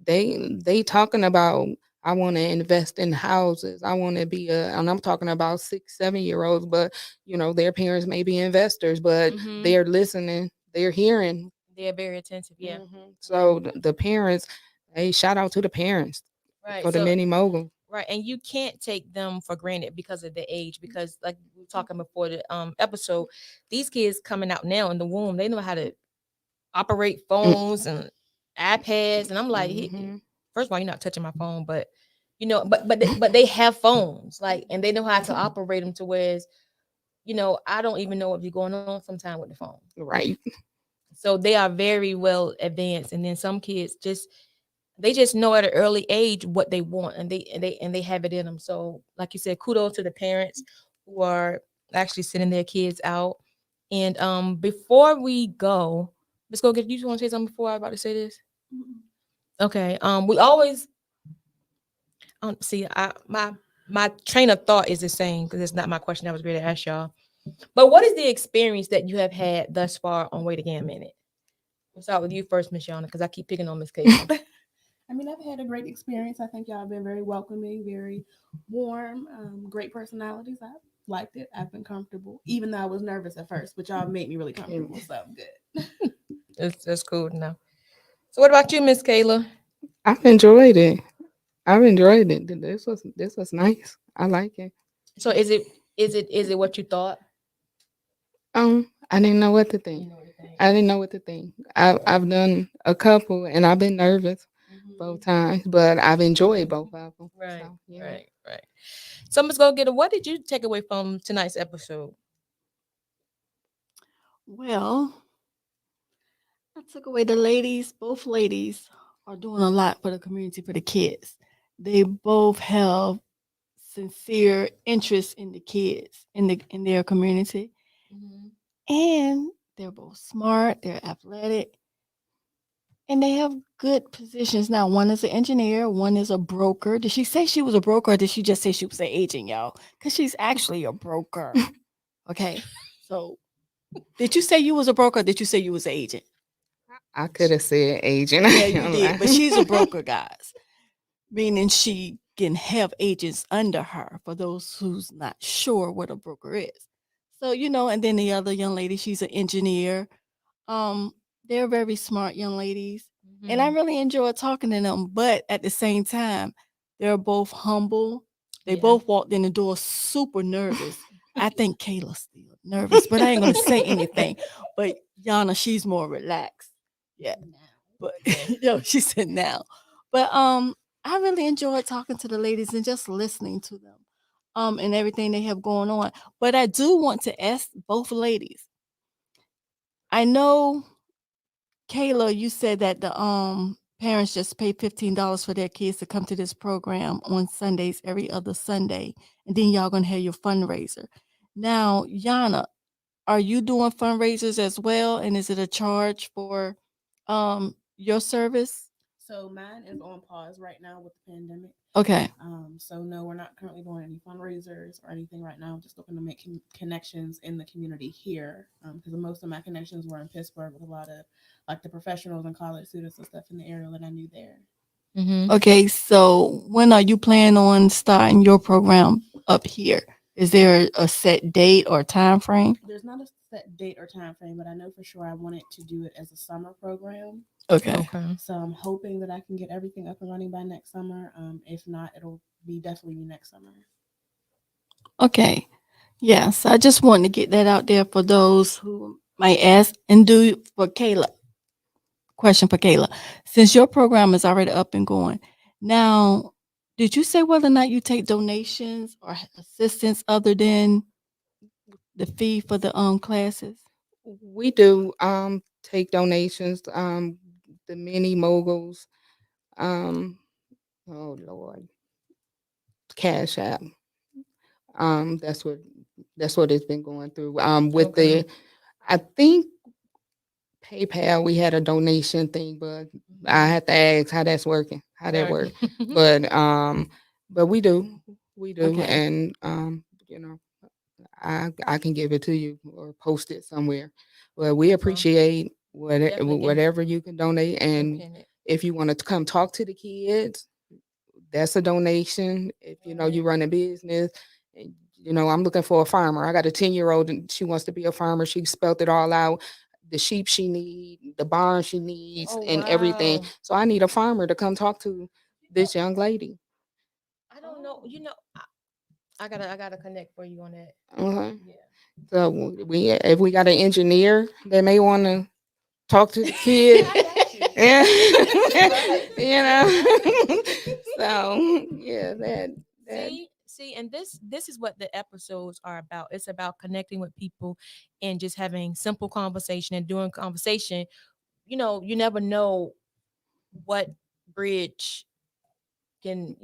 they talking about, I want to invest in houses. I want to be and I'm talking about 6, 7 year olds, but their parents may be investors, but Mhm. they're listening, they're hearing. They're very attentive. Yeah. So the parents, hey, shout out to the parents Right. for the So mini mogul. right, and you can't take them for granted because of the age. Because like we were talking before the episode, these kids coming out now in the womb, they know how to operate phones and iPads, and I'm like, first of all, you're not touching my phone, but but they have phones, like, and they know how to operate them to whereas, I don't even know what be going on sometime with the phone. Right. So they are very well advanced, and then some kids they just know at an early age what they want, and they have it in them. So like you said, kudos to the parents who are actually sending their kids out. And before we go, let's go get you want to say something before I about to say this. Okay. We always see my train of thought is the same because it's not my question I was ready to ask y'all. But what is the experience that you have had thus far on Wait Again Minute? We'll start with you first, Miss Yanna, because I keep picking on Miss Kayla. I mean, I've had a great experience. I think y'all have been very welcoming, very warm, great personalities. I liked it. I've been comfortable, even though I was nervous at first, but y'all made me really comfortable. So I'm good. That's cool now. So what about you, Miss Kayla? I've enjoyed it. I've enjoyed it. This was nice. I like it. So is it what you thought? I didn't know what to think. I didn't know what to think. I've done a couple and I've been nervous both times, but I've enjoyed both of them. Right, So yeah. right. So Miss Go Getter, what did you take away from tonight's episode? Well, I took away the ladies. Both ladies are doing a lot for the community, for the kids. They both have sincere interest in the kids in their community, and they're both smart. They're athletic, and they have good positions. Now, one is an engineer, one is a broker. Did she say she was a broker, or did she just say she was an agent, y'all? Because she's actually a broker. Okay, so did you say you was a broker? Or did you say you was an agent? I could have said agent. Yeah, you did, but she's a broker, guys, meaning she can have agents under her for those who's not sure what a broker is. So, and then the other young lady, she's an engineer. Um, they're very smart young ladies. And I really enjoy talking to them, but at the same time, they're both humble. They both walked in the door super nervous. I think Kayla's still nervous, but I ain't gonna say anything. But Yanna, she's more relaxed. Yeah. But she said now. But I really enjoyed talking to the ladies and just listening to them. And everything they have going on. But I do want to ask both ladies. I know, Kayla, you said that the parents just pay $15 for their kids to come to this program on Sundays, every other Sunday, and then y'all gonna have your fundraiser. Now, Yanna, are you doing fundraisers as well? And is it a charge for your service? So mine is on pause right now with the pandemic. Okay. So no, we're not currently doing any fundraisers or anything right now. I'm just looking to make connections in the community here, because most of my connections were in Pittsburgh with a lot of like the professionals and college students and stuff in the area that I knew there. Okay, so when are you planning on starting your program up here? Is there a set date or time frame? There's not a set date or time frame, but I know for sure I wanted to do it as a summer program. Okay. So I'm hoping that I can get everything up and running by next summer. If not, it'll be definitely next summer. Okay. Yes, I just wanted to get that out there for those who might ask. And do for Kayla. Question for Kayla. Since your program is already up and going, now, did you say whether or not you take donations or assistance other than the fee for the classes? We do take donations. The Mini Moguls. Oh Lord, Cash App. That's what That's what it's been going through. With Okay. I think PayPal, we had a donation thing, but I had to ask how that's working, how that Right. works. But we do, Okay. and you know, I can give it to you or post it somewhere. Well, we appreciate Definitely can- whatever you can donate, and pin it. if you want to come talk to the kids, that's a donation. If you know you run a business, and, I'm looking for a farmer. I got a 10-year-old and she wants to be a farmer. She spelt it all out. The sheep she needs, the barn she needs, Oh, and everything. wow. So I need a farmer to come talk to this young lady. I don't know. I gotta connect for you on that. Okay. Yeah. So if we got an engineer that may want to talk to the kid, yeah, so yeah, that See, and this is what the episodes are about. It's about connecting with people and just having simple conversation. And during conversation, you never know what bridge can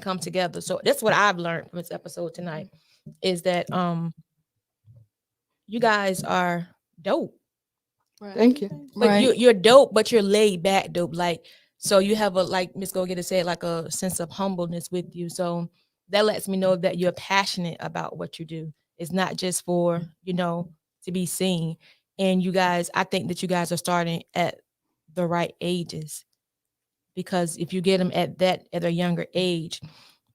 come together. So that's what I've learned from this episode tonight is that you guys are dope. Thank you. But Right. you're dope, but you're laid back dope. Like, so you have a, like Miss Go Get said, like a sense of humbleness with you. So that lets me know that you're passionate about what you do. It's not just for, to be seen. And you guys, I think that you guys are starting at the right ages, because if you get them at a younger age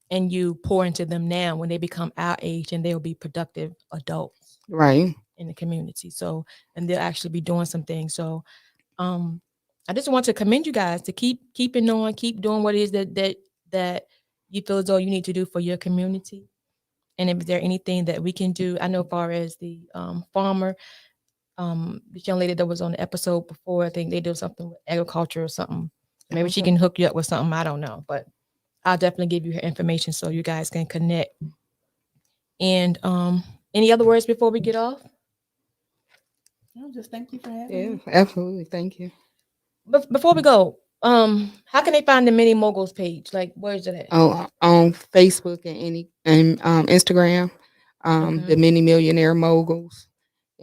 and you pour into them now, when they become our age, and they'll be productive adults Right. in the community. So, and they'll actually be doing some things. So, I just want to commend you guys to keep keeping on, keep doing what it is that you feel as though you need to do for your community. And if there anything that we can do, I know, as far as the farmer, this young lady that was on the episode before, I think they do something with agriculture or something. Maybe she Okay. can hook you up with something. I don't know, but I'll definitely give you her information so you guys can connect. And any other words before we get off? No, just thank you for having Yeah, me. absolutely. Thank you. But before we go, how can they find the Mini Moguls page? Like, where's it at? Oh, on Facebook and Instagram, the Mini Millionaire Moguls,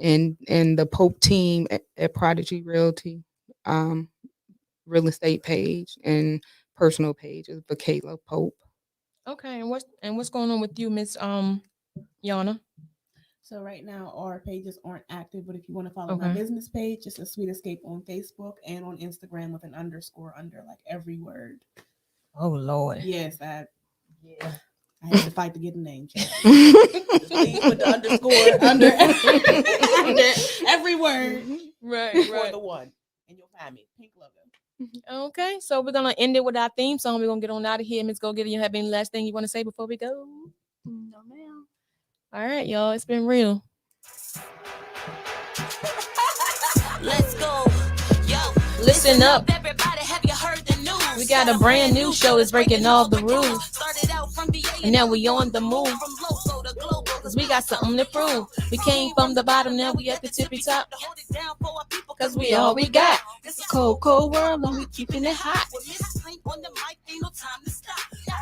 and the Pope team at Prodigy Realty, real estate page and personal page is Vickayla Pope. Okay, and what's going on with you, Miss Yanna? So right now our pages aren't active, but if you want to follow my Okay. business page, it's a Sweet Escape on Facebook and on Instagram with an underscore under like every word. Oh Lord. Yes, Yeah. I had to fight to get a name change. Just please put the underscore under every word Right, for the one, and you'll find me. Pink logo. Okay, so we're gonna end it with our theme song. We're gonna get on out of here. Miss Go Get It. You have any last thing you want to say before we go? No, ma'am. All right, y'all. It's been real. Let's go. Yo, Listen up. everybody. Have you heard the news? We got a brand new show that's breaking all the rules. Started out from VA And now we on the move. from local to global. Cause we got something to prove. We came from the bottom, now we at the tippy top. To hold it down for our people. Cause we all we got. It's a Cold, cold world, and we keeping it hot. With Miss Pink on the mic, ain't no time to stop.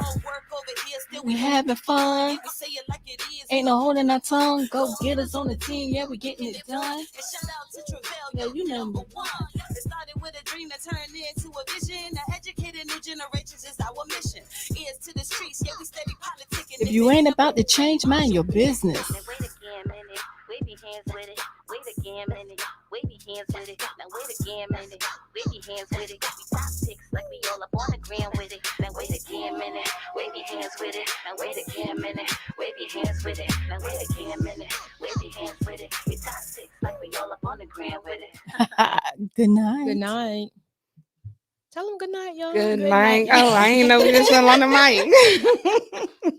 All work over here, still We having fun. we say it like it is. Ain't no holding our tongue. Go get us on the team. Yeah, we getting it done. And shout out to Travell, Yeah, you number number one. It started with a dream that turned into a vision. To educate new generations is our mission. Ears to the streets, yeah, we steady politicking. If you ain't about to change, mind your business. Now wait again, minute. Wave your hands with it. Wait again, minute. Wave your hands with it. Now wait again, minute. Wave your hands with it. We top picks like we all up on the gram with it. Now wait again, minute. Wave your hands with it. Now wait again, minute. Wave your hands with it. Now wait again, minute. Wave your hands with it. We top picks like we all up on the gram with it. Good night. Good night. Tell them good night, y'all. Good night. Oh, I ain't know we was still on the mic.